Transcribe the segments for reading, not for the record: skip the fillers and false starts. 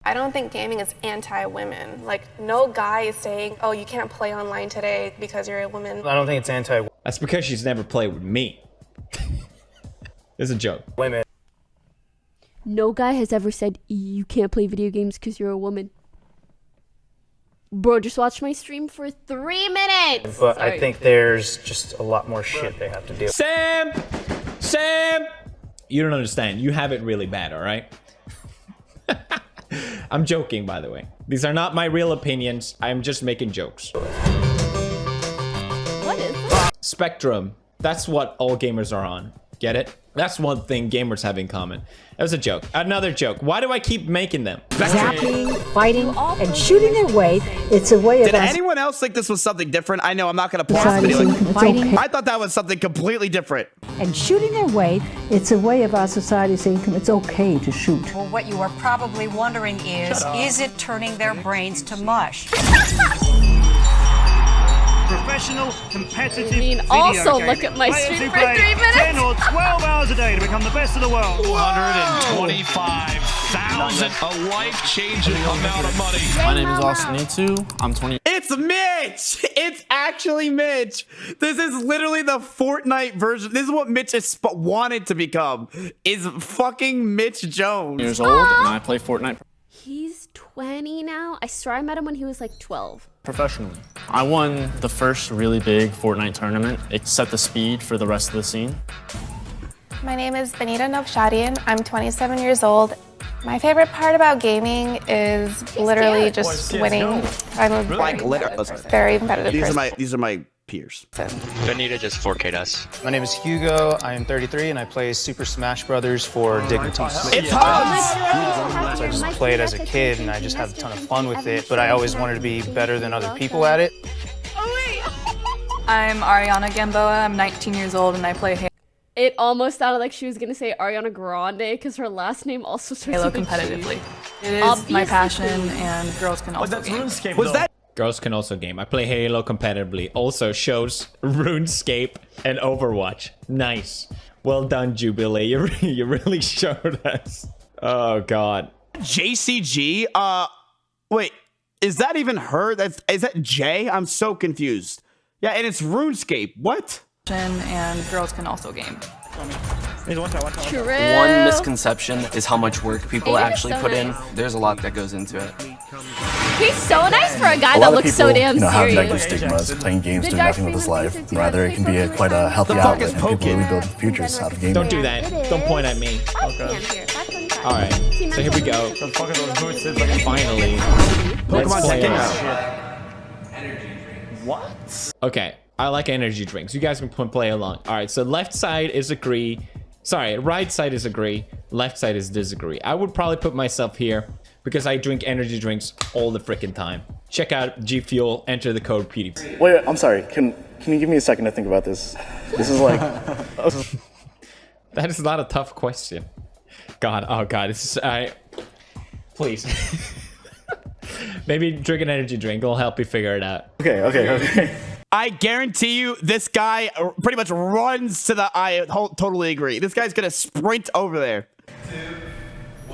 I don't think gaming is anti-women. Like, no guy is saying, oh, you can't play online today because you're a woman. I don't think it's anti. That's because she's never played with me. It's a joke. Women. No guy has ever said you can't play video games because you're a woman. Bro, just watch my stream for 3 minutes. But Sorry. I think there's just a lot more shit they have to do. Sam! You don't understand. You have it really bad, all right? I'm joking, by the way. These are not my real opinions. I'm just making jokes. What is that? Spectrum. That's what all gamers are on. Get it? That's one thing gamers have in common. That was a joke. Another joke. Why do I keep making them? Zapping, fighting, and shooting their way. It's a way of Did anyone else think this was something different? I know I'm not going to pause the video. fighting I thought that was something completely different. and shooting their way. It's a way of our society saying it's okay to shoot. Well, what you are probably wondering is it turning their brains to mush? Professional, competitive video also game. look at my Players stream who for play 3 minutes. 10 or 12 hours a day to become the best in the world. 225,000, a life-changing amount of money. My name is Austin E2. I'm 20. It's Mitch! It's actually Mitch! This is literally the Fortnite version. This is what Mitch has wanted to become. Is fucking Mitch Jones. Years old, and I play Fortnite He's 20 now. I swear I met him when he was like 12. professionally. I won the first really big Fortnite tournament. It set the speed for the rest of the scene. My name is Benita Novshadian. I'm 27 years old. My favorite part about gaming is literally just winning. I'm a very competitive person. These are my peers. Benita just 4K'd us. My name is Hugo. I am 33 and I play Super Smash Brothers for Dignity's. It's Hugs! So I just played as a kid and I just had a ton of fun with it, but I always wanted to be better than other people at it. I'm Ariana Gamboa. I'm 19 years old and I play Halo. It almost sounded like she was gonna say Ariana Grande because her last name also starts with a G. competitively. It is my passion, and girls can also game. Was that? Girls can also game. I play Halo competitively. Also shows RuneScape and Overwatch. Nice. Well done, Jubilee. You really showed us. Oh, God. JCG? Wait, is that even her? Is that Jay? I'm so confused. Yeah, and it's RuneScape. What? And girls can also game. True. One misconception is how much work people actually put in. There's a lot that goes into it. He's so nice for a guy that looks so damn serious. have negative stigmas, playing games, doing nothing with his life. Rather, it can be quite a healthy outlet, and people really build futures out of gaming. Don't do that. Don't point at me. Alright, so here we go. Finally. Pokimane checking out. What? Okay, I like energy drinks. You guys can play along. Alright, so left side is agree. Sorry, right side is agree. Left side is disagree. I would probably put myself here because I drink energy drinks all the freaking time. Check out G Fuel, enter the code PewDiePie. Wait, I'm sorry. Can you give me a second to think about this? This is like... That is not a tough question. God, oh God, it's please. Maybe drink an energy drink. It'll help you figure it out. Okay. I guarantee you, this guy pretty much runs to the. I totally agree. This guy's gonna sprint over there. 2,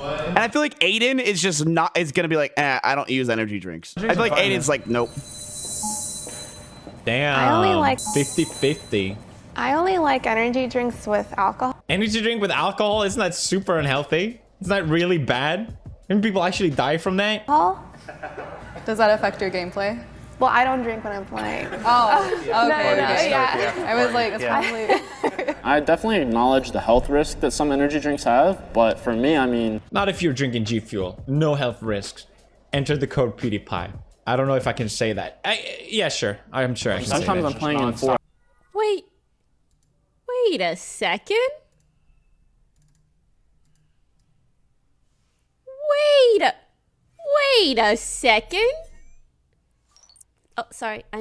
1. And I feel like Aiden is just not. Is gonna be like, I don't use energy drinks. I feel like Aiden's like, nope. Damn. I only like 50-50. I only like energy drinks with alcohol. Energy drink with alcohol? Isn't that super unhealthy? Isn't that really bad? Maybe people actually die from that? Does that affect your gameplay? Well, I don't drink when I'm playing. Oh, okay. Yeah. I was like, it's probably... I definitely acknowledge the health risk that some energy drinks have, but for me, I mean... Not if you're drinking G Fuel. No health risks. Enter the code PewDiePie. I don't know if I can say that. Yeah, sure. I'm sure I can say that. Sometimes I'm playing in 4. Wait a second. Wait a second. Oh, sorry. I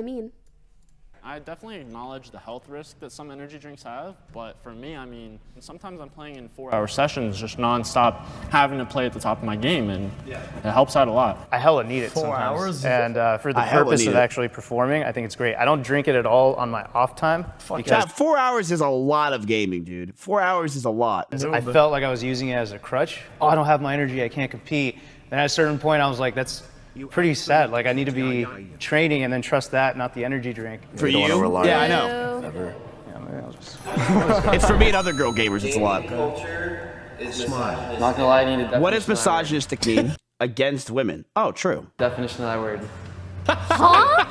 definitely acknowledge the health risk that some energy drinks have, but for me, I mean, sometimes I'm playing in 4-hour sessions, just non-stop, having to play at the top of my game, and it helps out a lot. I hella need it 4 sometimes. hours? And for the purpose of actually performing, I think it's great. I don't drink it at all on my off time. Yeah, 4 hours is a lot of gaming, dude. 4 hours is a lot. I felt like I was using it as a crutch. Oh, I don't have my energy, I can't compete. And at a certain point, I was like, that's pretty sad. Like, I need to be training and then trust that, not the energy drink. For you? Yeah, I know. Yeah, maybe I'll just... It's for me and other girl gamers, it's a lot. Not gonna lie, I need a What does misogynistic mean? Against women. Oh, true. definition of that word. Huh?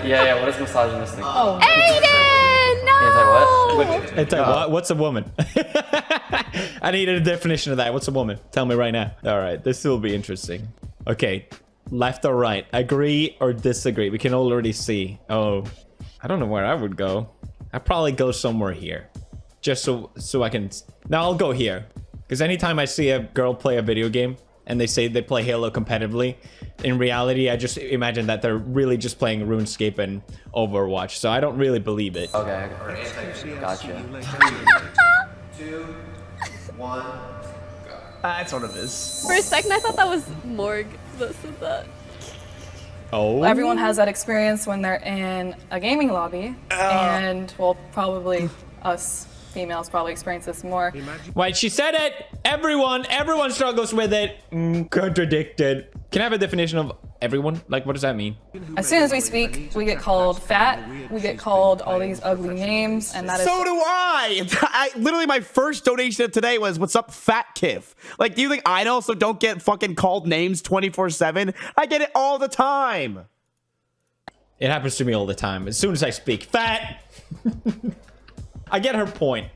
Yeah, what is misogynistic? Oh. Aiden, no! Anti-what? Anti-what? What's a woman? I needed a definition of that. What's a woman? Tell me right now. All right, this will be interesting. Okay, left or right? Agree or disagree? We can already see. Oh, I don't know where I would go. I'd probably go somewhere here. Just so I can... No, I'll go here. Because anytime I see a girl play a video game and they say they play Halo competitively, in reality, I just imagine that they're really just playing RuneScape and Overwatch. So I don't really believe it. Okay. Gotcha. 2, 1, go. That's what it is. For a second, I thought that was Morg that said that. Oh. Everyone has that experience when they're in a gaming lobby, and well, probably us females probably experience this more. Wait, she said it! Everyone struggles with it. Contradicted. Can I have a definition of everyone? Like, what does that mean? As soon as we speak, we get called fat, we get called all these ugly names, and that is... So do I! Literally, my first donation of today was, what's up, Fat Kiff? Like, do you think I also don't get fucking called names 24/7? I get it all the time! It happens to me all the time. As soon as I speak, fat! I get her point.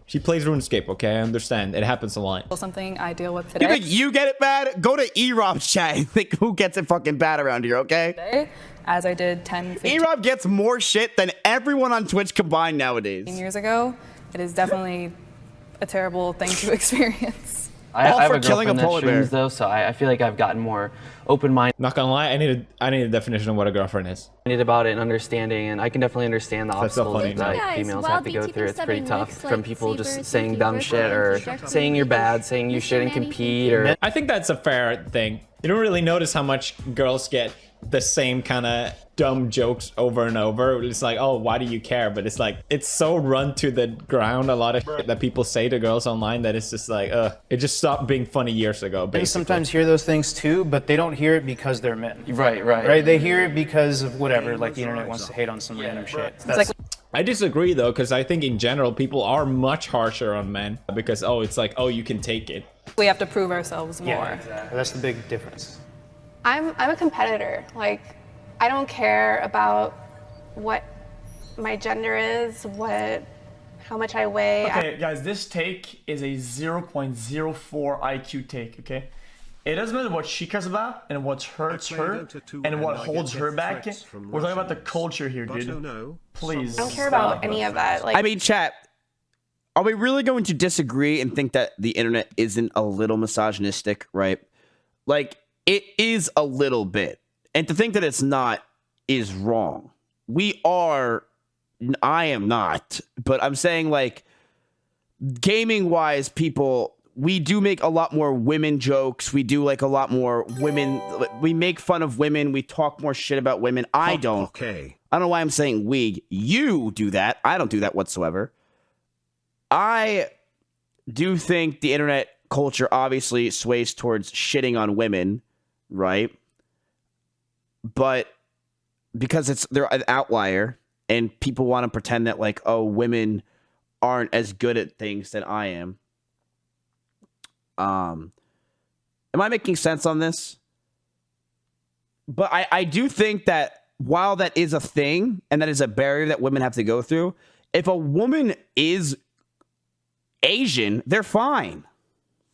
She plays RuneScape, okay? I understand. It happens a lot. Something I deal with today. You think you get it bad? Go to E-Rob's chat and think who gets it fucking bad around here, okay? Today, as I did 10, 15 E-Rob gets more shit than everyone on Twitch combined nowadays. years ago. It is definitely a terrible thing to experience. I have a girlfriend that streams though, so I feel like I've gotten more open-minded. Not gonna lie, I need a definition of what a girlfriend is. About it and understanding, and I can definitely understand the obstacles funny, that females have to go through. It's pretty tough from people just saying dumb shit or saying you're bad, saying you shouldn't compete. Or I think that's a fair thing. You don't really notice how much girls get the same kind of dumb jokes over and over. It's like, oh, why do you care? But it's like, it's so run to the ground, a lot of shit that people say to girls online, that it's just like, it just stopped being funny years ago, basically. They sometimes hear those things too, but they don't hear it because they're men. Right. They hear it because of whatever, like the internet wants to hate on some random shit. I disagree though, because I think in general, people are much harsher on men because, oh, it's like, oh, you can take it. We have to prove ourselves more. Yeah, exactly. That's the big difference. I'm a competitor. Like, I don't care about what my gender is, how much I weigh. Okay, guys, this take is a 0.04 IQ take, okay? It doesn't matter what she cares about and what hurts her and what holds her back. We're talking about the culture here, dude. Please. I don't care about any of that. Like, I mean, chat, are we really going to disagree and think that the internet isn't a little misogynistic, right? Like, it is a little bit. And to think that it's not is wrong. I am not, but I'm saying, like, gaming-wise, people, we do make a lot more women jokes. We do, like, a lot more women. We make fun of women. We talk more shit about women. I don't. Okay. I don't know why I'm saying we. You do that. I don't do that whatsoever. I do think the internet culture obviously sways towards shitting on women, right? But because they're an outlier and people want to pretend that, like, oh, women aren't as good at things than I am. Am I making sense on this? But I do think that while that is a thing and that is a barrier that women have to go through, if a woman is Asian, they're fine.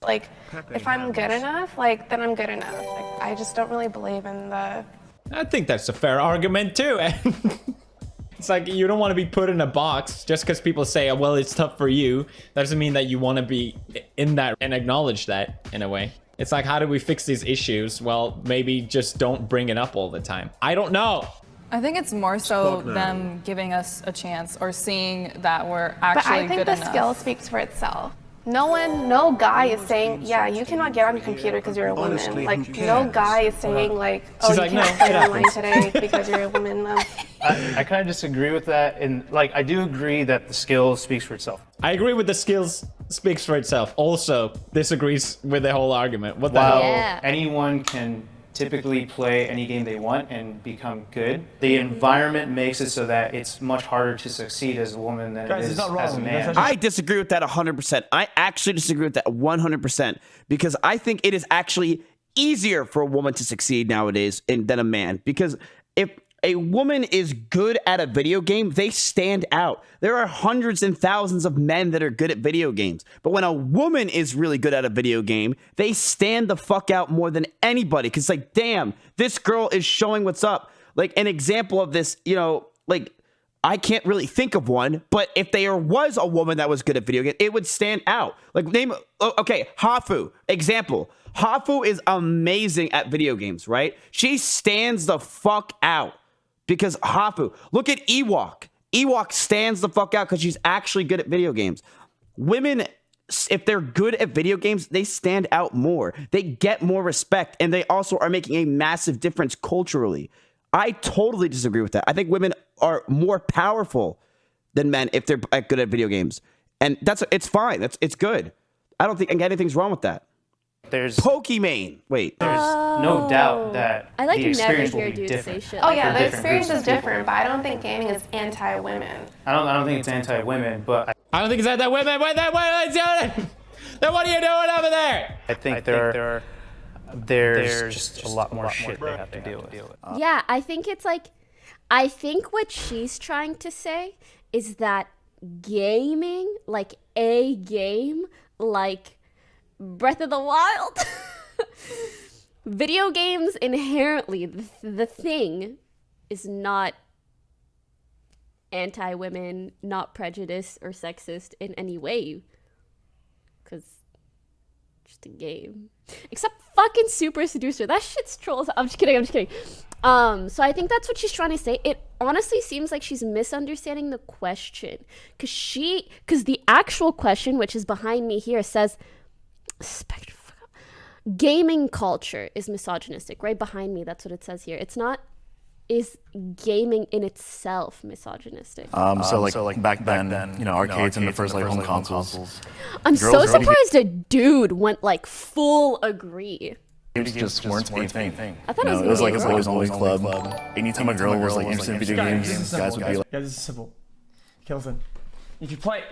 Like, if I'm good enough, like, then I'm good enough. Like, I just don't really believe in the... I think that's a fair argument too. It's like, you don't want to be put in a box just because people say, oh, well, it's tough for you. That doesn't mean that you want to be in that and acknowledge that in a way. It's like, how do we fix these issues? Well, maybe just don't bring it up all the time. I don't know. I think it's more so them giving us a chance or seeing that we're actually good enough. But I think the skill speaks for itself. No guy is saying, yeah, you cannot get on your computer because you're a woman. Like, no guy is saying, like, oh, you can't play online today because you're a woman. I kind of disagree with that. And, like, I do agree that the skill speaks for itself. I agree with the skills speaks for itself. Also disagrees with the whole argument. What the hell? Yeah. Anyone can typically play any game they want and become good. The environment makes it so that it's much harder to succeed as a woman than Guys, it it's is not wrong. as a man. I disagree with that 100%. I actually disagree with that 100% because I think it is actually easier for a woman to succeed nowadays than a man. Because if a woman is good at a video game, they stand out. There are hundreds and thousands of men that are good at video games. But when a woman is really good at a video game, they stand the fuck out more than anybody. Because, like, damn, this girl is showing what's up. Like, an example of this, you know, like, I can't really think of one, but if there was a woman that was good at video games, it would stand out. Like, okay, Hafu, example. Hafu is amazing at video games, right? She stands the fuck out. Because Hafu, look at Ewok. Ewok stands the fuck out because she's actually good at video games. Women, if they're good at video games, they stand out more. They get more respect, and they also are making a massive difference culturally. I totally disagree with that. I think women are more powerful than men if they're good at video games. And it's fine. It's good. I don't think anything's wrong with that. There's Pokimane. Wait. There's no doubt that I like the experience never will hear be dudes say different. shit. Oh yeah, for the different experience groups is of people. different, but I don't think gaming is anti-women. I don't think it's anti-women, but I don't think it's that women. Then what are you doing over there? I think there's just a lot more shit they have to deal with. Yeah, I think it's like, I think what she's trying to say is that gaming, like a game, like Breath of the Wild, video games inherently, the thing is not anti-women, not prejudiced or sexist in any way. Because just a game. Except fucking Super Seducer. That shit's trolls. I'm just kidding. So I think that's what she's trying to say. It honestly seems like she's misunderstanding the question. Because the actual question, which is behind me here, says, gaming culture is misogynistic. Right behind me, that's what it says here. It's not, is gaming in itself misogynistic? So like back then, you know, arcades and the first like home consoles. I'm so surprised a dude went like full agree. Games just weren't a thing. I thought it was like a boys only club. Anytime a girl was like interested in video games, guys would be like, "Yeah, this is simple." Okay, listen. If you play,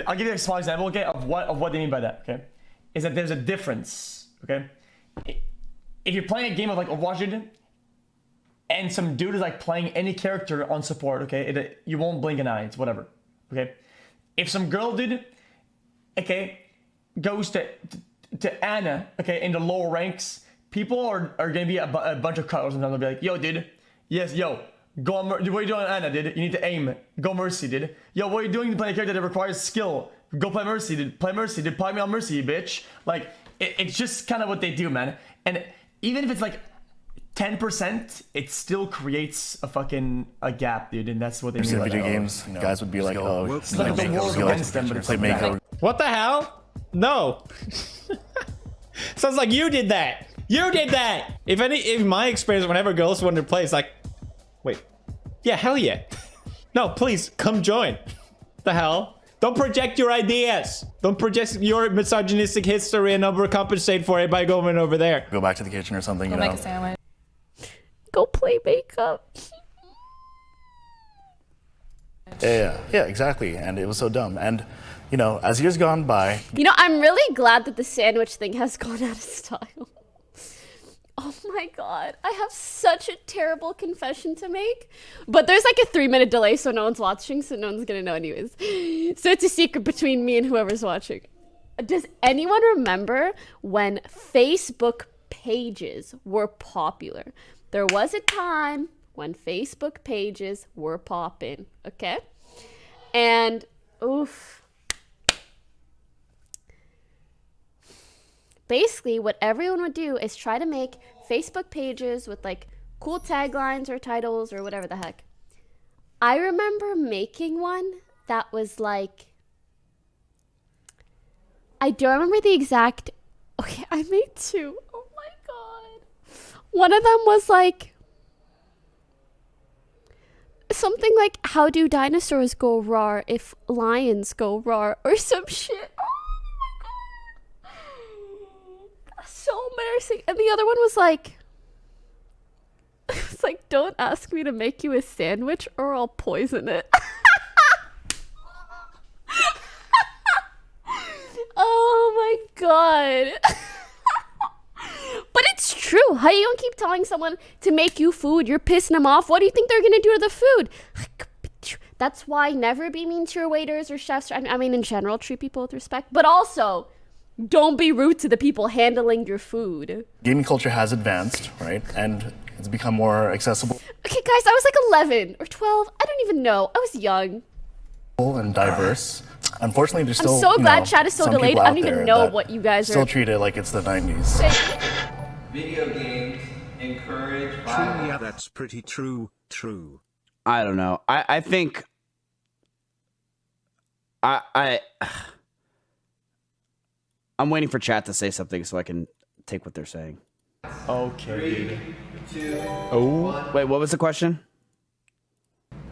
I'll give you a small example, okay, of what they mean by that. Okay, is that there's a difference. Okay, if you're playing a game of like Overwatch, and some dude is like playing any character on support, okay, you won't blink an eye. It's whatever. Okay, if some girl dude, okay, goes to Anna, okay, in the lower ranks, people are gonna be a bunch of cuddles, and they'll be like, "Yo, dude, yes, yo, go on, what are you doing, Anna, dude? You need to aim, go Mercy, dude. Yo, what are you doing to play a character that requires skill? Go play Mercy, dude. Play Mercy, dude. Play me on Mercy, bitch." Like, it's just kind of what they do, man. And even if it's like 10%, it still creates a gap, dude, and that's what they mean. Video games, guys would be like, "Oh, it's like the world against them, but it's like that. What the hell? No. Sounds like you did that. You did that. If my experience, whenever girls want to play, it's like, wait, yeah, hell yeah. No, please come join. The hell? Don't project your ideas. Don't project your misogynistic history and overcompensate for it by going over there. Go back to the kitchen or something. Go make a sandwich. Go play makeup. Yeah, exactly. And it was so dumb. And you know, as years gone by, You know, I'm really glad that the sandwich thing has gone out of style. Oh my god, I have such a terrible confession to make. But there's like a 3-minute delay, so no one's watching, so no one's gonna know anyways. So it's a secret between me and whoever's watching. Does anyone remember when Facebook pages were popular? There was a time when Facebook pages were popping, okay? And, oof. Basically, what everyone would do is try to make Facebook pages with like cool taglines or titles or whatever the heck. I remember making one that was like, I don't remember the exact, okay, I made two. Oh my god. One of them was like, something like, how do dinosaurs go roar if lions go roar, or some shit. so embarrassing. And the other one was like, it's like, don't ask me to make you a sandwich or I'll poison it. Oh my god. But it's true. How you gonna keep telling someone to make you food? You're pissing them off. What do you think they're gonna do to the food? That's why never be mean to your waiters or chefs. I mean, in general, treat people with respect. But also, don't be rude to the people handling your food. Gaming culture has advanced, right? And it's become more accessible. Okay, guys, I was like 11 or 12. I don't even know. I was young. And diverse. Unfortunately, there's still. I'm so glad chat is so some delayed. people I don't out even there know that what you guys still are. treat it like it's the 90s. Video games encourage violence. Yeah, that's pretty true. True. I don't know. I think I'm waiting for chat to say something so I can take what they're saying. Okay. 3, 2, Oh. 1. Wait, what was the question?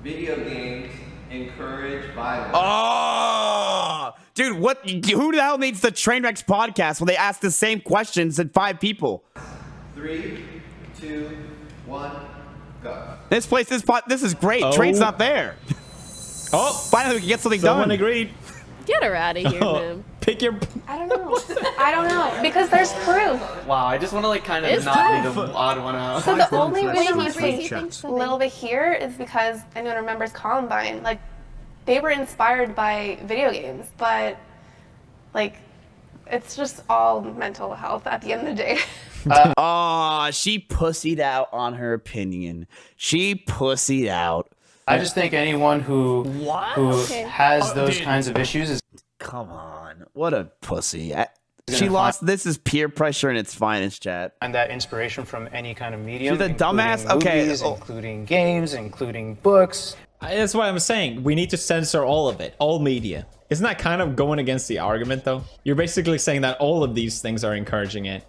Video games encourage violence. Oh, dude, what? Who the hell needs the Trainwrecks podcast when they ask the same questions than 5 people? 3, 2, 1, go. This is great. Oh. Train's not there. Oh, finally we can get something done. Someone agreed. Get her out of here, man. Pick your. I don't know. I don't know because there's proof. Wow, I just want to like kind of It's not be tough. the odd one out. So the only reason Wait, I he think thinks a little bit here is because anyone remembers Columbine. Like, they were inspired by video games, but like, it's just all mental health at the end of the day. She pussied out on her opinion. She pussied out. I just think anyone who has those kinds of issues is. Come on, what a pussy. She lost. This is peer pressure in its finest, chat. And that inspiration from any kind of medium. She's a dumbass. Movies, Okay, including games, including books. That's what I'm saying. We need to censor all of it, all media. Isn't that kind of going against the argument, though? You're basically saying that all of these things are encouraging it.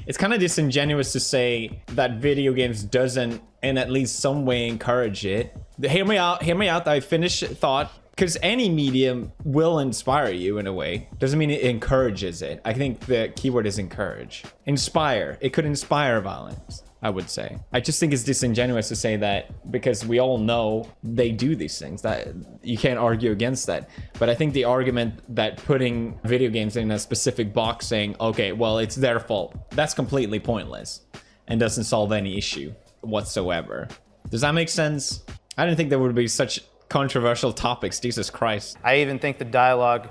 It's kind of disingenuous to say that video games doesn't, in at least some way, encourage it. Hear me out. I finish thought. Because any medium will inspire you in a way. Doesn't mean it encourages it. I think the keyword is encourage. Inspire. It could inspire violence, I would say. I just think it's disingenuous to say that because we all know they do these things. That you can't argue against that. But I think the argument that putting video games in a specific box saying, okay, well, it's their fault, that's completely pointless and doesn't solve any issue whatsoever. Does that make sense? I didn't think there would be such controversial topics. Jesus Christ. I even think the dialogue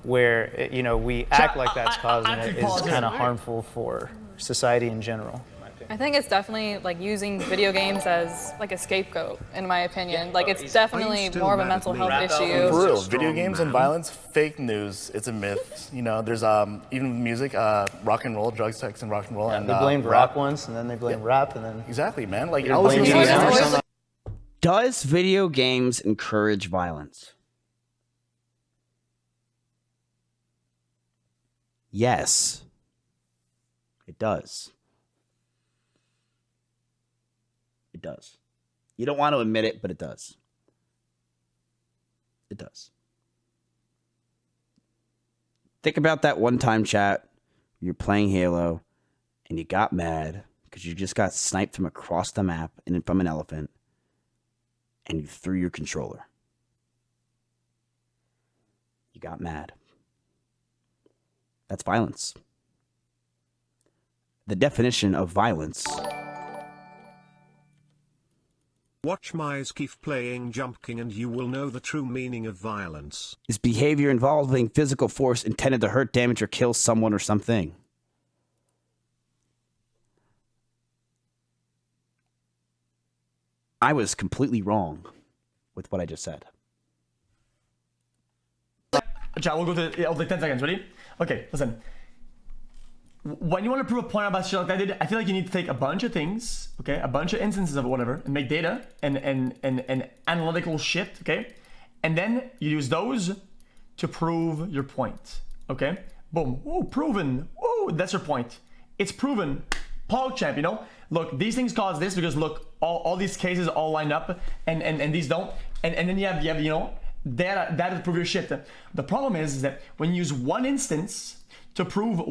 where, we act like that's causing it is kind of harmful for society in general. I think it's definitely like using video games as like a scapegoat, in my opinion. Like it's definitely more of a mental health issue. For real, video games and violence, fake news. It's a myth. There's even music, rock and roll, drugs, sex, and rock and roll. And they blamed rock once, and then they blamed rap, and then exactly, man. Like does video games encourage violence? Yes, it does. It does. You don't want to admit it, but it does. It does. Think about that one time, chat. You're playing Halo and you got mad because you just got sniped from across the map and from an elephant, and you threw your controller. You got mad. That's violence. The definition of violence. Watch Mizkif playing Jump King and you will know the true meaning of violence. Is behavior involving physical force intended to hurt, damage, or kill someone or something. I was completely wrong with what I just said. Chat, we'll go to like 10 seconds. Ready? Okay, listen. When you want to prove a point about shit like that, I feel like you need to take a bunch of things, okay, a bunch of instances of whatever, and make data and analytical shit, okay, and then you use those to prove your point, okay. Boom. Oh, proven. Oh, that's your point. It's proven. PogChamp, look, these things cause this because look, all these cases all line up, and these don't, and then you have data to prove your shit. The problem is that when you use one instance to prove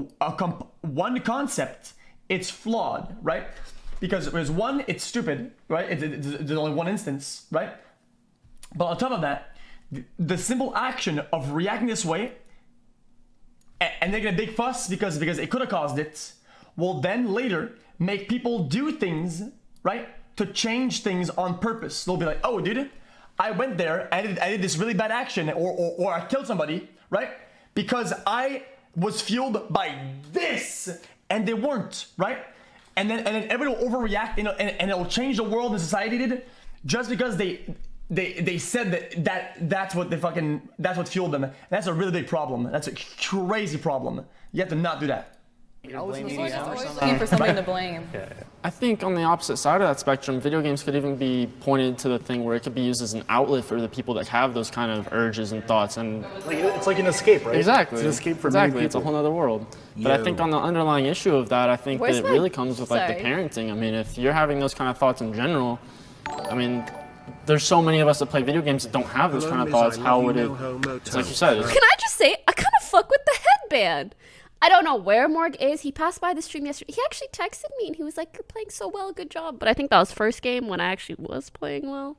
one concept, it's flawed, right? Because there's one, it's stupid, right? There's only one instance, right? But on top of that, the simple action of reacting this way and making a big fuss because it could have caused it, will then later make people do things, right? To change things on purpose. They'll be like, oh, dude, I went there, I did this really bad action, or I killed somebody, right? Because I was fueled by this, and they weren't, right? And then everybody will overreact, and it'll change the world and society did, just because they said that's what fueled them. That's a really big problem. That's a crazy problem. You have to not do that. Looking for somebody to blame. I think on the opposite side of that spectrum, video games could even be pointed to the thing where it could be used as an outlet for the people that have those kind of urges and thoughts. And it's like an escape, right? Exactly. It's an escape for exactly. many people. It's a whole other world. But I think on the underlying issue of that, I think that it really comes with like the Sorry. parenting. I mean, if you're having those kind of thoughts in general, I mean, there's so many of us that play video games that don't have those kind of thoughts. How would it? It's like you said. Can I just say, I kind of fuck with the headband. I don't know where Morg is. He passed by the stream yesterday. He actually texted me and he was like, "You're playing so well, good job." But I think that was first game when I actually was playing well.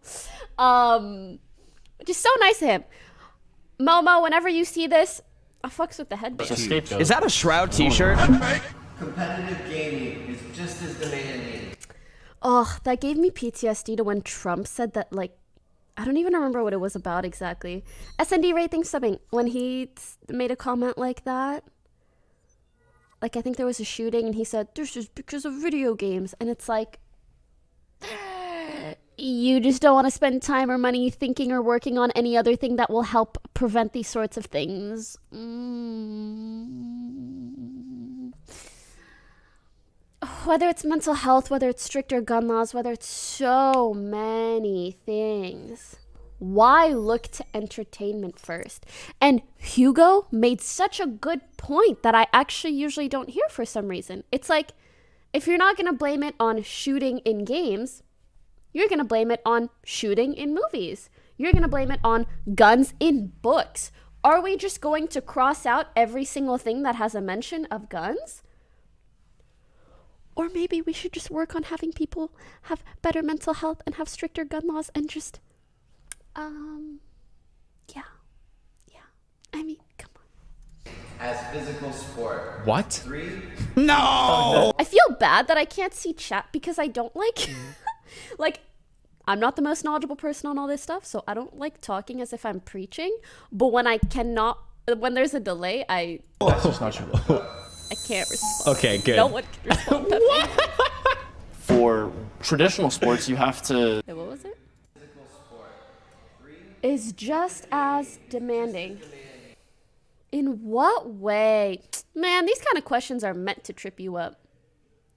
Just so nice of him. Momo, whenever you see this, I fucks with the headband. Is that a Shroud t-shirt? Competitive gaming is just as demanding. Oh, that gave me PTSD to when Trump said that, like, I don't even remember what it was about exactly. SND rating subbing, when he made a comment like that. Like, I think there was a shooting and he said, "This is because of video games." And it's like, you just don't want to spend time or money thinking or working on any other thing that will help prevent these sorts of things. Whether it's mental health, whether it's stricter gun laws, whether it's so many things. Why look to entertainment first? And Hugo made such a good point that I actually usually don't hear for some reason. It's like, if you're not going to blame it on shooting in games, you're going to blame it on shooting in movies. You're going to blame it on guns in books. Are we just going to cross out every single thing that has a mention of guns? Or maybe we should just work on having people have better mental health and have stricter gun laws and just... Yeah. I mean, come on. As physical sport. What? 3. No! I feel bad that I can't see chat because I don't like... like, I'm not the most knowledgeable person on all this stuff, so I don't like talking as if I'm preaching. But when I cannot... When there's a delay, That's just not true. I can't respond. Okay, good. No one can respond. What? For traditional sports, you have to... Wait, what was it? Is just as demanding. In what way? Man, these kind of questions are meant to trip you up.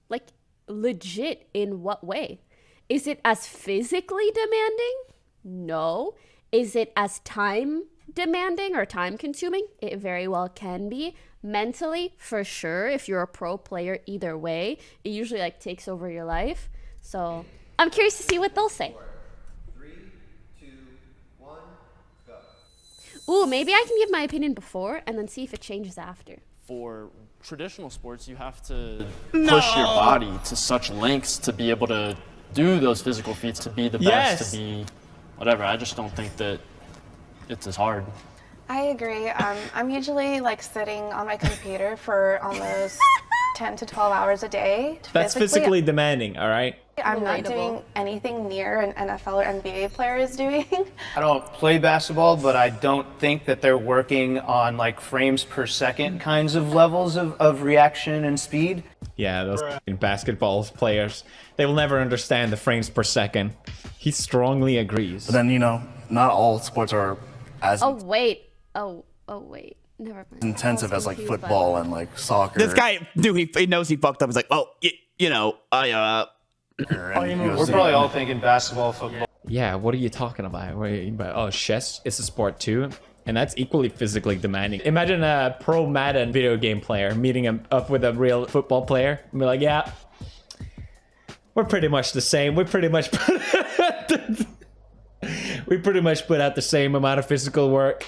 Like, legit, in what way? Is it as physically demanding? No. Is it as time demanding or time consuming? It very well can be. Mentally, for sure, if you're a pro player, either way, it usually like takes over your life. So I'm curious to see what they'll say. 3, 2, 1, go. Ooh, maybe I can give my opinion before and then see if it changes after. For traditional sports, you have to push your body to such lengths to be able to do those physical feats, to be the best, to be whatever. I just don't think that it's as hard. I agree. I'm usually like sitting on my computer for almost 10 to 12 hours a day. That's physically demanding, all right? I'm not doing anything near an NFL or NBA player is doing. I don't play basketball, but I don't think that they're working on like frames per second kinds of levels of reaction and speed. Yeah, those basketball players, they will never understand the frames per second. He strongly agrees. But then, you know, not all sports are as Oh wait. Oh wait. Never mind. intensive as like football and like soccer. This guy knew he knows he fucked up. He's like, well, you know, We're probably all thinking basketball, football. Yeah, what are you talking about? Oh, chess is a sport too, and that's equally physically demanding. Imagine a pro Madden video game player meeting up with a real football player and be like, yeah, we're pretty much the same. We pretty much put out the same amount of physical work.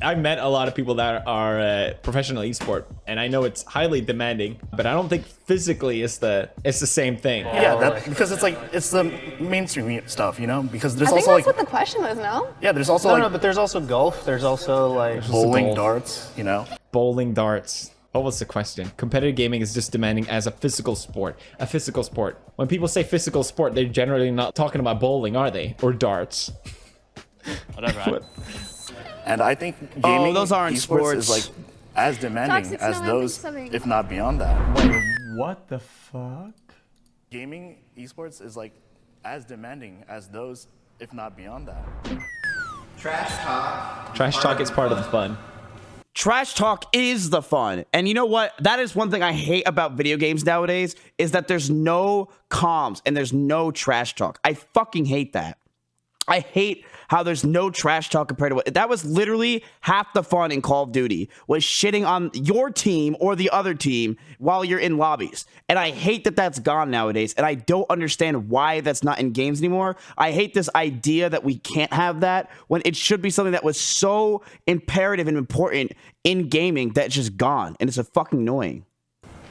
I met a lot of people that are professional esport, and I know it's highly demanding, but I don't think physically it's the same thing. Yeah, because it's the mainstream stuff, you know. Because there's I think also that's what the question was, no? yeah, there's also No, but there's also golf. There's also like bowling, darts, you know. Bowling, darts. What was the question? Competitive gaming is just demanding as a physical sport. A physical sport. When people say physical sport, they're generally not talking about bowling, are they? Or darts. Whatever. And I think gaming those aren't esports sports. is like as demanding as those, if not beyond that. Wait, what the fuck? Gaming esports is like as demanding as those, if not beyond that. Trash talk. Trash talk is part of the fun. Trash talk is the fun. And you know what? That is one thing I hate about video games nowadays, is that there's no comms and there's no trash talk. I fucking hate that. I hate how there's no trash talk compared to what that was. Literally half the fun in Call of Duty was shitting on your team or the other team while you're in lobbies. And I hate that that's gone nowadays. And I don't understand why that's not in games anymore. I hate this idea that we can't have that when it should be something that was so imperative and important in gaming that's just gone. And it's a fucking annoying.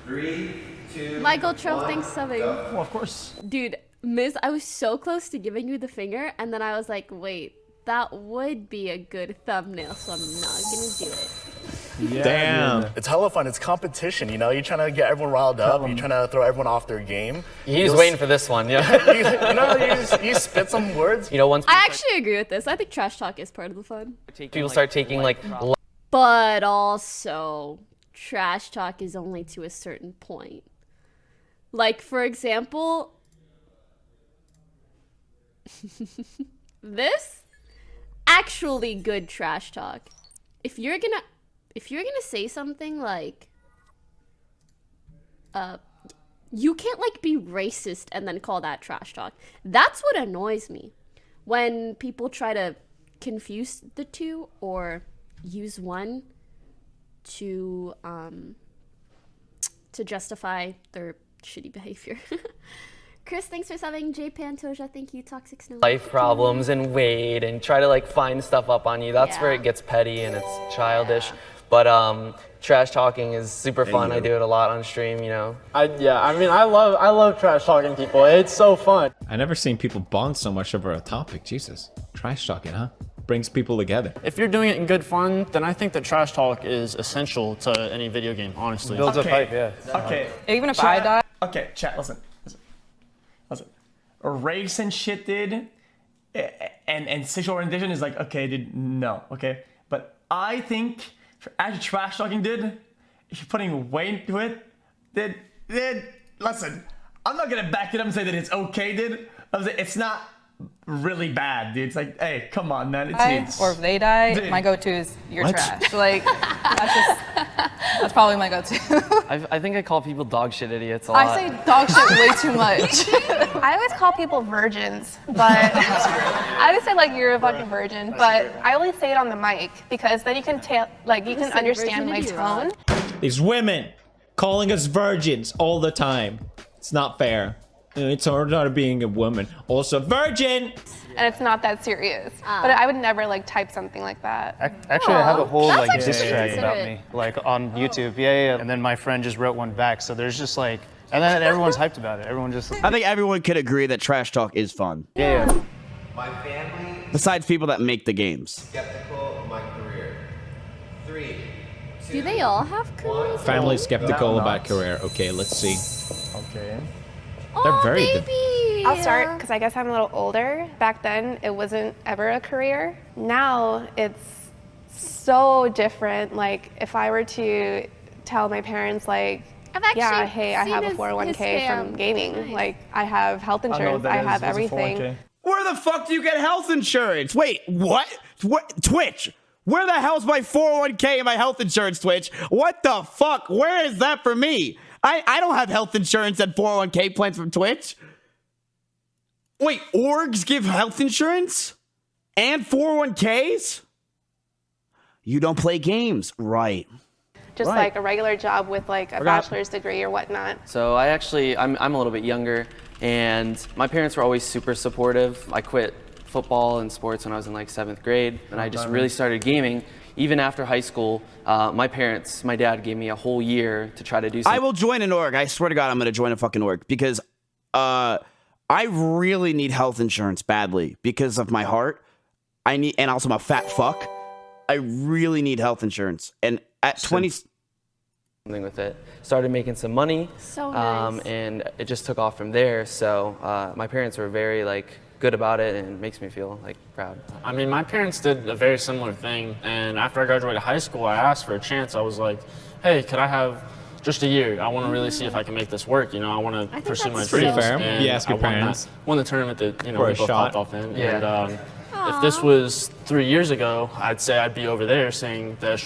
3, 2, Michael Trump, thanks subbing. Well, of course. Dude, Miz, I was so close to giving you the finger, and then I was like, wait, that would be a good thumbnail, so I'm not gonna do it. Yeah, damn. It's hella fun. It's competition, you know. You're trying to get everyone riled up. You're trying to throw everyone off their game. He's waiting for this one, yeah. you spit some words. You know, once I actually agree with this. I think trash talk is part of the fun. people start taking like But also, trash talk is only to a certain point. Like, for example, this actually good trash talk. If you're gonna say something like you can't like be racist and then call that trash talk. That's what annoys me, when people try to confuse the two or use one to justify their shitty behavior. Chris, thanks for subbing. J Pantoja, thank you. Toxic Snow. life problems and wait and try to like find stuff up on you. That's where it gets petty and it's childish. But trash talking is super fun. I do it a lot on stream, you know. I love trash talking people. It's so fun. I never seen people bond so much over a topic. Jesus. Trash talking, huh? Brings people together. If you're doing it in good fun, then I think that trash talk is essential to any video game, honestly. Builds a pipe, yeah. Okay. Even if I die. Okay, chat, listen. Race and shit, dude, and sexual orientation is like, okay, dude, no, okay? But I think, for actually trash talking, dude, if you're putting weight into it, dude, listen, I'm not gonna back it up and say that it's okay, dude. I'm saying it's not really bad, dude. It's like, hey, come on, man. Or if they die, dude. my go-to is you're trash. Like, that's probably my go-to. I think I call people dog shit idiots a lot. I say dog shit way too much. I always call people virgins, but I always say like you're a fucking virgin, but I only say it on the mic because then you can understand my tone. These women calling us virgins all the time. It's not fair. It's hard not being a woman. Also, virgin! And it's not that serious. But I would never like type something like that. Actually, I have a whole That's like diss actually track about considerate. me, like on YouTube. Yeah. And then my friend just wrote one back. So there's just like, and then everyone's hyped about it. Everyone just. I think everyone could agree that trash talk is fun. Yeah. My family. Besides people that make the games. Skeptical of my career. 3. Do they all have careers? Family skeptical about career. Okay, let's see. Okay. They're very baby. I'll start because I guess I'm a little older. Back then, it wasn't ever a career. Now, it's so different. Like, if I were to tell my parents, like, yeah, hey, I have a 401k from gaming. Nice. Like, I have health insurance. I have everything. Where the fuck do you get health insurance? Wait, what? Twitch? Where the hell's my 401k and my health insurance, Twitch? What the fuck? Where is that for me? I don't have health insurance and 401k plans from Twitch. Wait, orgs give health insurance? And 401ks? You don't play games, right? Just like a regular job with like a bachelor's degree or whatnot. So I'm a little bit younger, and my parents were always super supportive. I quit football and sports when I was in like 7th grade, and I just really started gaming. even after high school, my dad gave me a whole year to try to do something. I will join an org. I swear to God, I'm going to join a fucking org because I really need health insurance badly because of my heart. And also I'm a fat fuck. I really need health insurance. And at 20... something with it. Started making some money. So nice. And it just took off from there. So my parents were very good about it, and it makes me feel proud. I mean, my parents did a very similar thing, and after I graduated high school, I asked for a chance. I was like, hey, could I have just a year? I want to really see if I can make this work. I want to pursue my dreams. Fair. And You ask your parents. Won the tournament that we both popped off in. Yeah. And if this was 3 years ago, I'd say I'd be over there saying that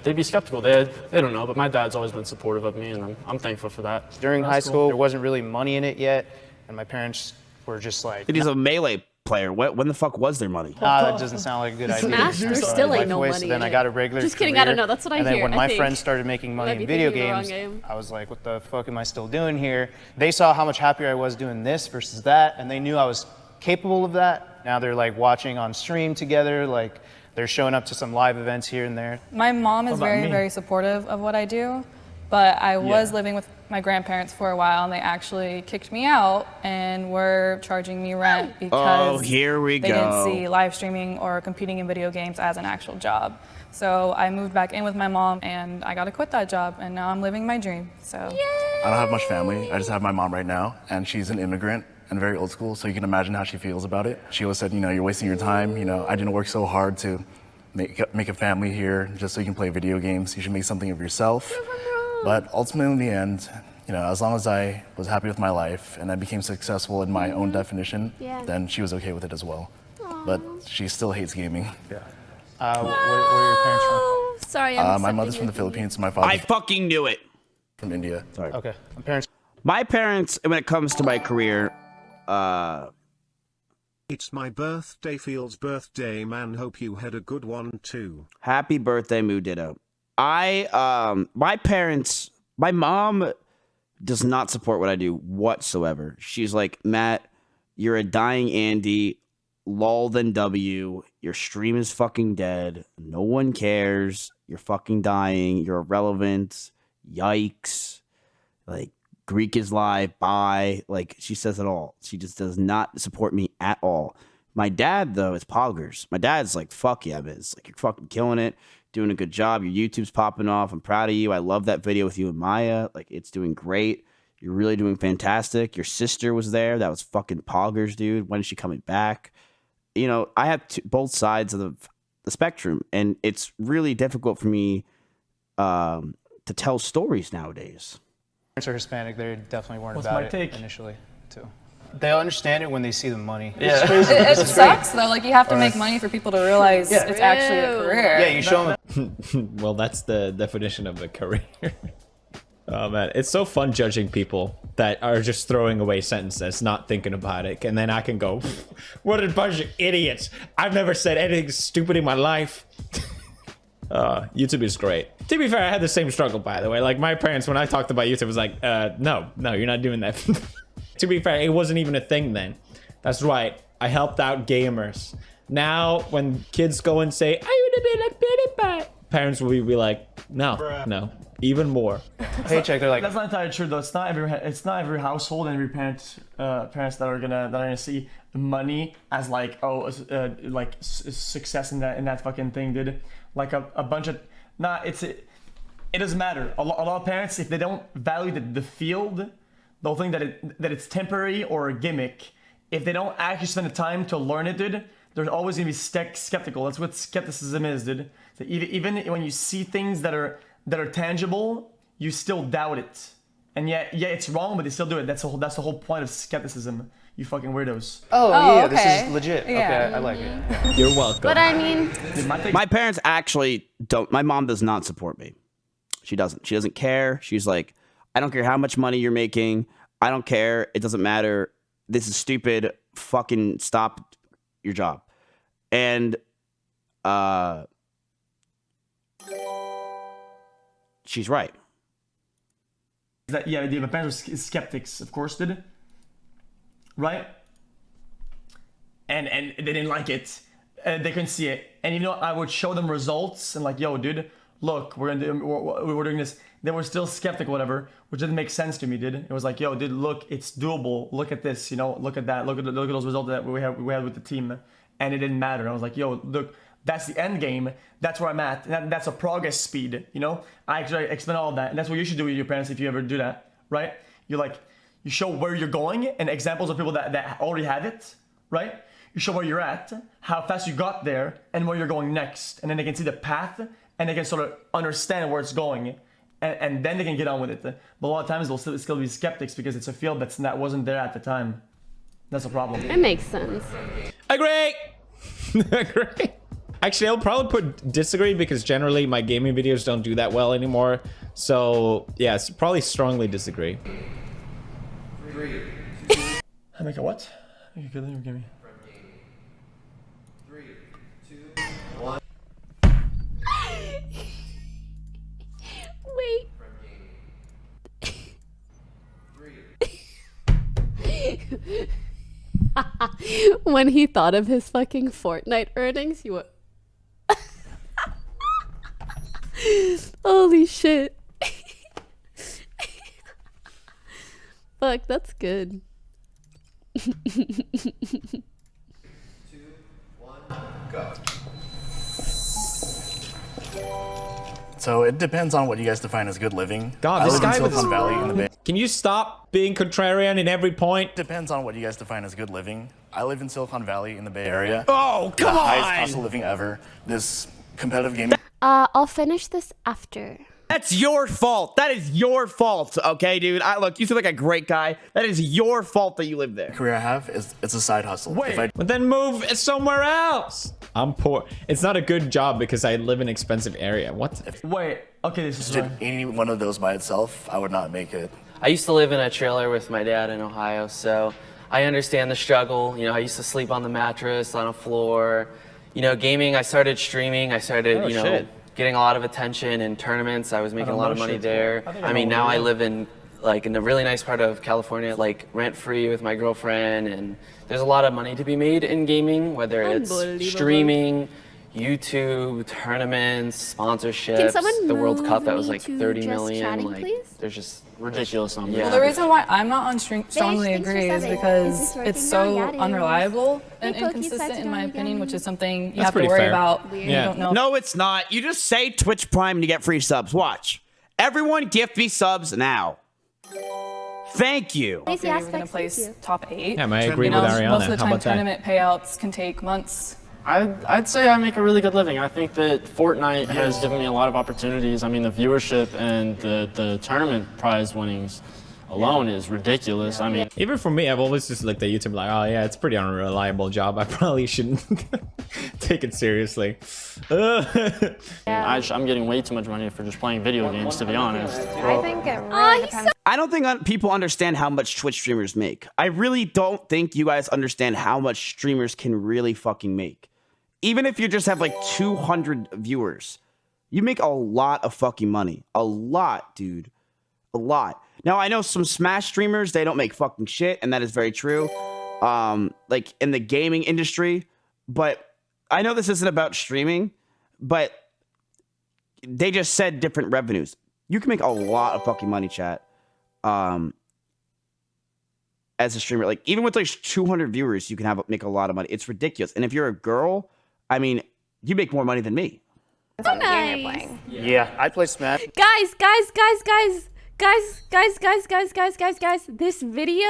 they'd be skeptical. They don't know, but my dad's always been supportive of me, and I'm thankful for that. During high school, there wasn't really money in it yet, and my parents were just like... He's a Melee player. When the fuck was there money? That doesn't sound like a good idea. Smash, there still ain't no money So then in I it. got a regular Just kidding, career, I don't know. That's what I hear. And then when I my think. friends started making money Might in be video thinking the wrong games, game. I was like, what the fuck am I still doing here? They saw how much happier I was doing this versus that, and they knew I was capable of that. Now they're watching on stream together, they're showing up to some live events here and there. My mom is very, very supportive of what I do, but I was living with my grandparents for a while, and they actually kicked me out and were charging me rent because here we they didn't see live streaming or competing in video games as an actual job. So I moved back in with my mom, and I got to quit that job, and now I'm living my dream. So I don't have much family. I just have my mom right now, and she's an immigrant and very old school, so you can imagine how she feels about it. She always said, you're wasting your time. I didn't work so hard to make a family here just so you can play video games. You should make something of yourself. But ultimately, in the end, as long as I was happy with my life and I became successful in my own definition, then she was okay with it as well. But she still hates gaming. Yeah. Where are your parents from? Sorry, my mother's from the Philippines, and my father's I fucking knew it. from India. Sorry. Okay. My parents, when it comes to my career, It's my birthday, Field's birthday, man. Hope you had a good one too. Happy birthday, Moo Ditto. My mom does not support what I do whatsoever. She's like, Matt, you're a dying Andy. Lol then W. Your stream is fucking dead. No one cares. You're fucking dying. You're irrelevant. Yikes. Greek is live. Bye. She says it all. She just does not support me at all. My dad, though, is poggers. My dad's like, fuck yeah, Biz. You're fucking killing it. Doing a good job. Your YouTube's popping off. I'm proud of you. I love that video with you and Maya. It's doing great. You're really doing fantastic. Your sister was there. That was fucking poggers, dude. When is she coming back? I have both sides of the spectrum, and it's really difficult for me to tell stories nowadays. Parents are Hispanic. They definitely weren't What's about my it take? initially, too. They understand it when they see the money. it's crazy. It sucks though. You have to make money for people to realize it's actually a career. Yeah, you show them. Well, that's the definition of a career. Oh man, it's so fun judging people that are just throwing away sentences, not thinking about it, and then I can go, what a bunch of idiots. I've never said anything stupid in my life. YouTube is great. To be fair, I had the same struggle, by the way. My parents, when I talked about YouTube, was like, no, you're not doing that. To be fair, it wasn't even a thing then. That's right. I helped out gamers. Now, when kids go and say, I want to be like PewDiePie, parents will be like, no, even more. Paycheck, they're like, that's not entirely true though. It's not every household and every parents that are gonna see money as success in that fucking thing, dude. A bunch of it doesn't matter. A lot of parents, if they don't value the field, they'll think that it's temporary or a gimmick. If they don't actually spend the time to learn it, dude, they're always gonna be skeptical. That's what skepticism is, dude. So even when you see things that are tangible, you still doubt it. And yeah, it's wrong, but they still do it. That's the whole point of skepticism. You fucking weirdos. Oh yeah, okay. This is legit. Yeah. Okay, I like it. You're welcome. But I mean, My parents actually don't. My mom does not support me. She doesn't. She doesn't care. She's like, I don't care how much money you're making. I don't care. It doesn't matter. This is stupid. Fucking stop your job. And she's right. My parents were skeptics, of course, did. Right? And they didn't like it. They couldn't see it. And you know, I would show them results and like, yo, dude, look, we're doing this. They were still skeptical, whatever, which didn't make sense to me, dude. It was like, yo, dude, look, it's doable. Look at this, you know, look at that. Look at those results that we had with the team, and it didn't matter. I was like, yo, look, that's the end game. That's where I'm at. That's a progress speed, you know. I actually explain all of that, and that's what you should do with your parents if you ever do that, right? You show where you're going and examples of people that already have it, right? You show where you're at, how fast you got there, and where you're going next, and then they can see the path, and they can sort of understand where it's going. And then they can get on with it. But a lot of times they'll still be skeptics because it's a field that wasn't there at the time. That's a problem. It makes sense. Agree. Agree. Actually, I'll probably put disagree because generally my gaming videos don't do that well anymore. So yeah, it's probably strongly disagree. I make a what? You give me. 3, 2, 1. Wait. When he thought of his fucking Fortnite earnings, he went, holy shit. Fuck, that's good. 2, 1, go. So it depends on what you guys define as good living. God, I this live guy in with Silicon Valley in the Bay. Can you stop being contrarian in every point? Depends on what you guys define as good living. I live in Silicon Valley in the Bay Area. Oh, come the on! highest cost of living ever. This competitive gaming. I'll finish this after. That's your fault. That is your fault, okay, dude? Look, you seem like a great guy. That is your fault that you live there. Career I have is it's a side hustle. Wait, but then move somewhere else. I'm poor. It's not a good job because I live in an expensive area. What? Wait. Okay, this is did any one of those by itself, I would not make it. I used to live in a trailer with my dad in Ohio, so I understand the struggle. You know, I used to sleep on the mattress, on a floor. You know, gaming, I started streaming. I started, getting a lot of attention in tournaments. I was making a lot of money there. I mean, now I live in a really nice part of California, like rent-free with my girlfriend, and there's a lot of money to be made in gaming, whether it's streaming, YouTube, tournaments, sponsorships, the World Cup that was like 30 million. Please? There's just ridiculous numbers. Well, the reason why I'm not on strongly agree is because it's so unreliable and inconsistent in my opinion, which is something you have to worry about. You don't know. No, it's not. You just say Twitch Prime to get free subs. Watch. Everyone gift me subs now. Thank you. Okay, we're going to place top 8. Yeah, I agree with Ariana. Most of the time, tournament payouts can take months. I'd say I make a really good living. I think that Fortnite has given me a lot of opportunities. I mean, the viewership and the tournament prize winnings alone is ridiculous. I mean, even for me, I've always just looked at YouTube like, oh yeah, it's a pretty unreliable job. I probably shouldn't take it seriously. I'm getting way too much money for just playing video games, to be honest. I think it really depends. I don't think people understand how much Twitch streamers make. I really don't think you guys understand how much streamers can really fucking make. Even if you just have like 200 viewers, you make a lot of fucking money. A lot, dude. A lot. Now, I know some Smash streamers, they don't make fucking shit, and that is very true. Like in the gaming industry. But I know this isn't about streaming, but they just said different revenues. You can make a lot of fucking money, chat. As a streamer, like even with like 200 viewers, you can make a lot of money. It's ridiculous. And if you're a girl, I mean, you make more money than me. It's on the game you're playing. Yeah, I play Smash. Guys, this video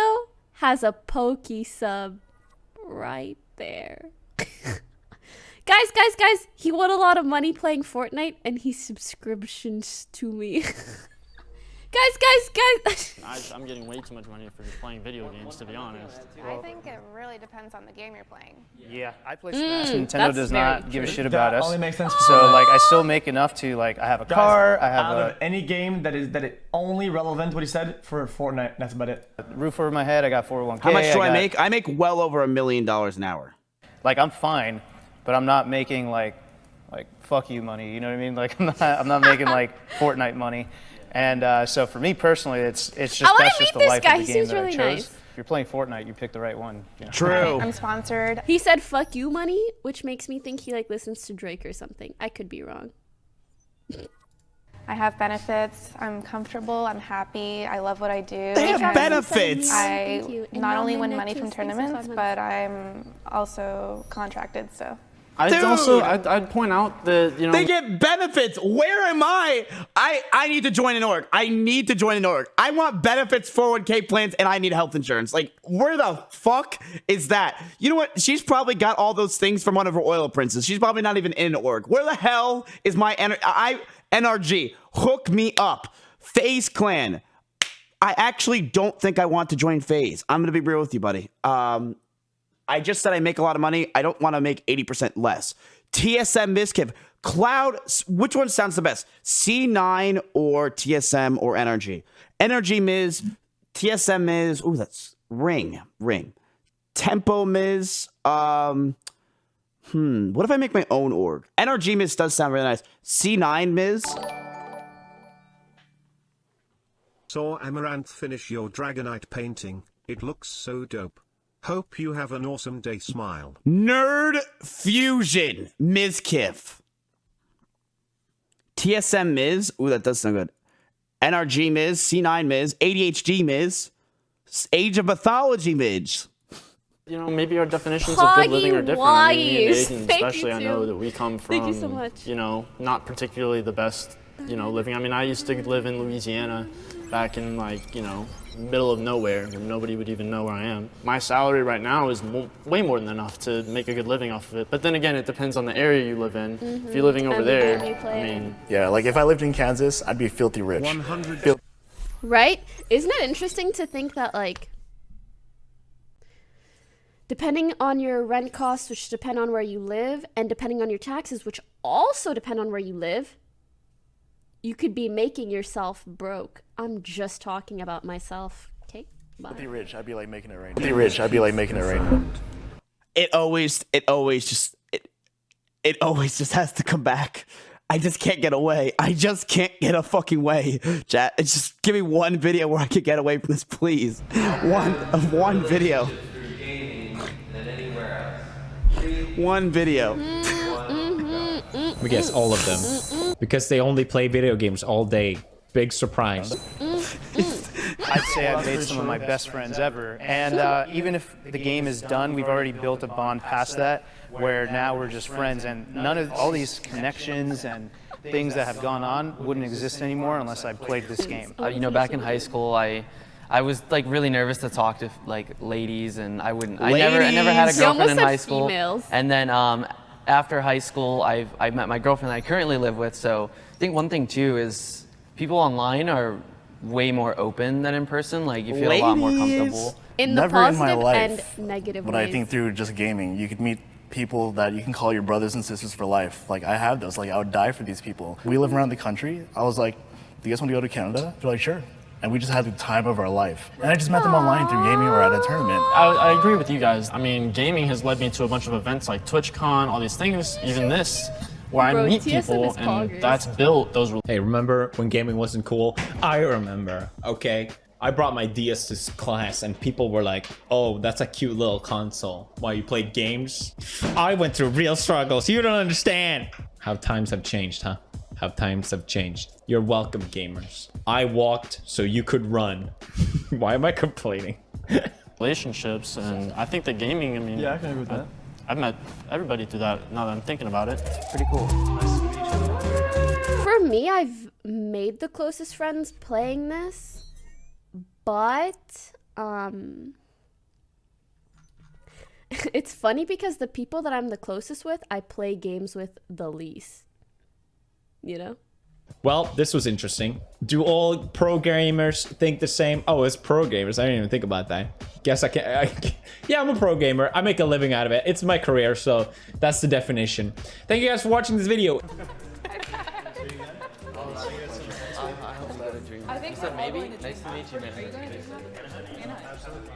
has a Poke sub right there. Guys, he won a lot of money playing Fortnite and he subscriptions to me. Guys. I'm getting way too much money for just playing video games, to be honest. I think it really depends on the game you're playing. Yeah, I play Smash. Nintendo does not give a shit about That us. only makes sense for So Fortnite. like, I still make enough to like, I have a car, I have out of any game that is only relevant, what he said, for Fortnite. That's about it. roof over my head. I got 401k. How much do I make? I make well over $1 million an hour. Like I'm fine, but I'm not making like fuck you money. You know what I mean? Like I'm not making like Fortnite money. And so for me personally, it's just that's just the life of the game that I chose. you're playing Fortnite, you pick the right one. You know? True. I'm sponsored. He said "fuck you, money," which makes me think he like listens to Drake or something. I could be wrong. I have benefits. I'm comfortable. I'm happy. I love what I do. They have benefits. I not only win money from tournaments, but I'm also contracted. So. I'd point out that, you know, they get benefits. Where am I? I need to join an org. I need to join an org. I want benefits, 401k plans, and I need health insurance. Like, where the fuck is that? You know what? She's probably got all those things from one of her oil princes. She's probably not even in an org. Where the hell is my NRG? Hook me up. FaZe Clan. I actually don't think I want to join FaZe. I'm gonna be real with you, buddy. I just said I make a lot of money. I don't want to make 80% less. TSM Mizkif. Cloud, which one sounds the best? C9 or TSM or NRG? NRG Miz, TSM Miz. Ooh, that's Ring. Tempo Miz. What if I make my own org? NRG Miz does sound really nice. C9 Miz. Saw Amaranth finish your Dragonite painting. It looks so dope. Hope you have an awesome day, smile. Nerd Fusion Mizkif. TSM Miz. Ooh, that does sound good. NRG Miz. C9 Miz. ADHD Miz. Age of Mythology Miz. You know, maybe our definitions of good living are different. I mean, me and Aiden especially, I know that we come from, you know, not particularly the best, you know, living. I mean, I used to live in Louisiana back in, like, you know, middle of nowhere where nobody would even know where I am. My salary right now is way more than enough to make a good living off of it. But then again, it depends on the area you live in. If you're living over there, I mean... Yeah, like if I lived in Kansas, I'd be filthy rich. 100. Right? Isn't it interesting to think that, like, depending on your rent costs, which depend on where you live, and depending on your taxes, which also depend on where you live, you could be making yourself broke. I'm just talking about myself. Okay, bye. Filthy rich, I'd be like making it right now. Filthy rich, I'd be like making it right now. It always just has to come back. I just can't get away. I just can't get a fucking way. Chat, just give me one video where I can get away from this, please. One video. One video. We guess all of them. Because they only play video games all day. Big surprise. I'd say I've made some of my best friends ever. And even if the game is done, we've already built a bond past that, where now we're just friends. And none of all these connections and things that have gone on wouldn't exist anymore unless I played this game. You know, back in high school, I was like really nervous to talk to like ladies, and I never had a girlfriend in high school. Females. And then after high school, I met my girlfriend that I currently live with. So I think one thing too is people online are way more open than in person. Like you feel a lot more comfortable. In the Never positive in my life, and negative but ways. I think through just gaming, you could meet people that you can call your brothers and sisters for life. Like I have those. Like I would die for these people. We live around the country. I was like, "Do you guys want to go to Canada?" They're like, "Sure." And we just had the time of our life. And I just met them online through gaming or at a tournament. I agree with you guys. I mean, gaming has led me to a bunch of events like TwitchCon, all these things, even this, where I meet people, and that's built those relationships. Hey, remember when gaming wasn't cool? I remember, okay? I brought my DS to class and people were like, "Oh, that's a cute little console. While you played games?" I went through real struggles. You don't understand. How times have changed, huh? How times have changed. You're welcome, gamers. I walked so you could run. Why am I complaining? Relationships, and I think that gaming, I mean... Yeah, I can agree with that. I've met everybody through that, now that I'm thinking about it. It's pretty cool. Nice to meet you. For me, I've made the closest friends playing this, but it's funny because the people that I'm the closest with, I play games with the least. You know? Well, this was interesting. Do all pro gamers think the same? Oh, it's pro gamers. I didn't even think about that. Guess I can't. Yeah, I'm a pro gamer. I make a living out of it. It's my career, so that's the definition. Thank you guys for watching this video. I think so, maybe. Nice to meet you, man.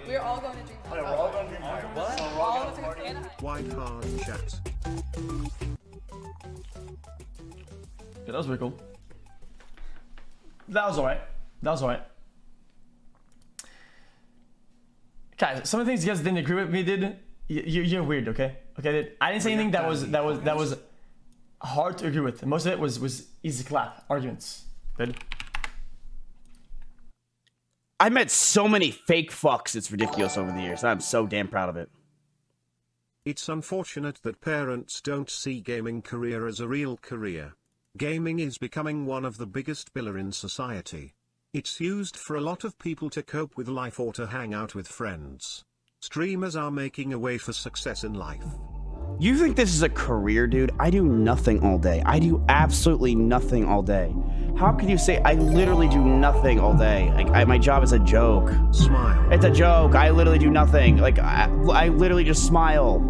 We're all going to drink. We're all going to drink. What? We're all going to drink. White hard chat. Yeah, that was pretty cool. That was alright. That was alright. Guys, some of the things you guys didn't agree with me, dude. You're weird, okay? Okay, dude. I didn't say anything that was hard to agree with. Most of it was easy clap arguments. Dude. I met so many fake fucks, it's ridiculous over the years. I'm so damn proud of it. It's unfortunate that parents don't see gaming career as a real career. Gaming is becoming one of the biggest biller in society. It's used for a lot of people to cope with life or to hang out with friends. Streamers are making a way for success in life. You think this is a career, dude? I do nothing all day. I do absolutely nothing all day. How can you say I literally do nothing all day? Like, my job is a joke. Smile. It's a joke. I literally do nothing. Like, I literally just smile.